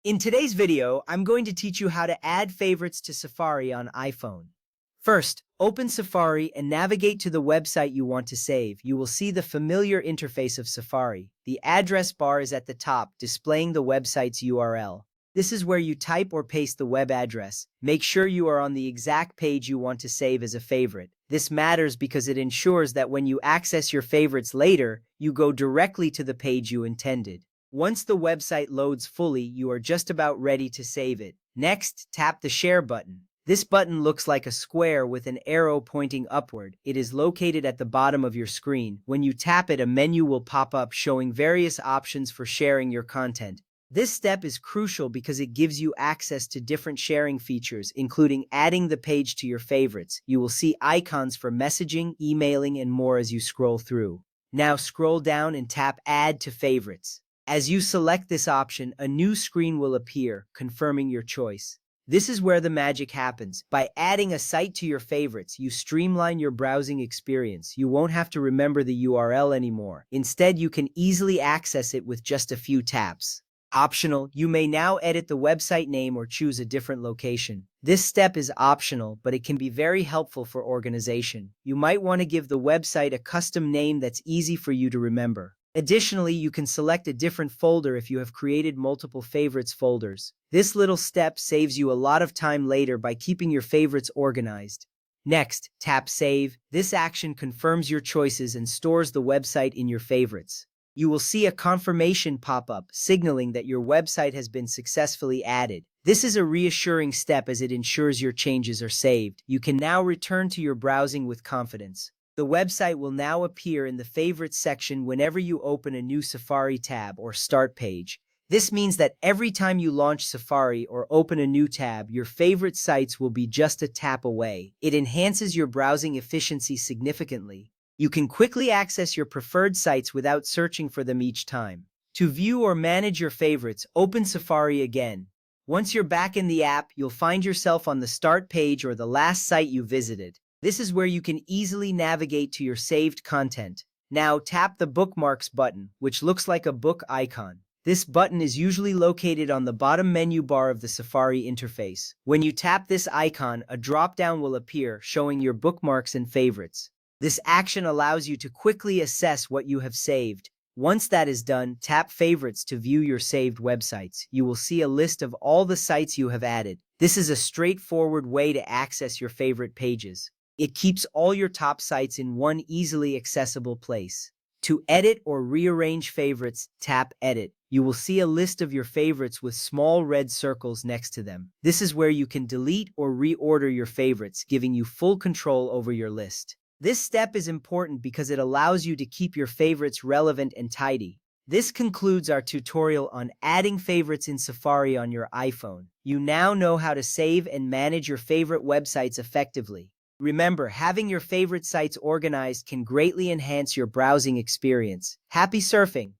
In today's video, I'm going to teach you how to add favorites to Safari on iPhone. First, open Safari and navigate to the website you want to save. You will see the familiar interface of Safari. The address bar is at the top, displaying the website's URL. This is where you type or paste the web address. Make sure you are on the exact page you want to save as a favorite. This matters because it ensures that when you access your favorites later, you go directly to the page you intended. Once the website loads fully, you are just about ready to save it. Next, tap the Share button. This button looks like a square with an arrow pointing upward. It is located at the bottom of your screen. When you tap it, a menu will pop up showing various options for sharing your content. This step is crucial because it gives you access to different sharing features, including adding the page to your favorites. You will see icons for messaging, emailing, and more as you scroll through. Now scroll down and tap Add to Favorites. As you select this option, a new screen will appear, confirming your choice. This is where the magic happens. By adding a site to your favorites, you streamline your browsing experience. You won't have to remember the URL anymore. Instead, you can easily access it with just a few taps. Optional, you may now edit the website name or choose a different location. This step is optional, but it can be very helpful for organization. You might want to give the website a custom name that's easy for you to remember. Additionally, you can select a different folder if you have created multiple favorites folders. This little step saves you a lot of time later by keeping your favorites organized. Next, tap Save. This action confirms your choices and stores the website in your favorites. You will see a confirmation pop up, signaling that your website has been successfully added. This is a reassuring step as it ensures your changes are saved. You can now return to your browsing with confidence. The website will now appear in the Favorites section whenever you open a new Safari tab or Start page. This means that every time you launch Safari or open a new tab, your favorite sites will be just a tap away. It enhances your browsing efficiency significantly. You can quickly access your preferred sites without searching for them each time. To view or manage your favorites, open Safari again. Once you're back in the app, you'll find yourself on the Start page or the last site you visited. This is where you can easily navigate to your saved content. Now tap the Bookmarks button, which looks like a book icon. This button is usually located on the bottom menu bar of the Safari interface. When you tap this icon, a drop-down will appear showing your bookmarks and favorites. This action allows you to quickly assess what you have saved. Once that is done, tap Favorites to view your saved websites. You will see a list of all the sites you have added. This is a straightforward way to access your favorite pages. It keeps all your top sites in one easily accessible place. To edit or rearrange favorites, tap Edit. You will see a list of your favorites with small red circles next to them. This is where you can delete or reorder your favorites, giving you full control over your list. This step is important because it allows you to keep your favorites relevant and tidy. This concludes our tutorial on adding favorites in Safari on your iPhone. You now know how to save and manage your favorite websites effectively. Remember, having your favorite sites organized can greatly enhance your browsing experience. Happy surfing!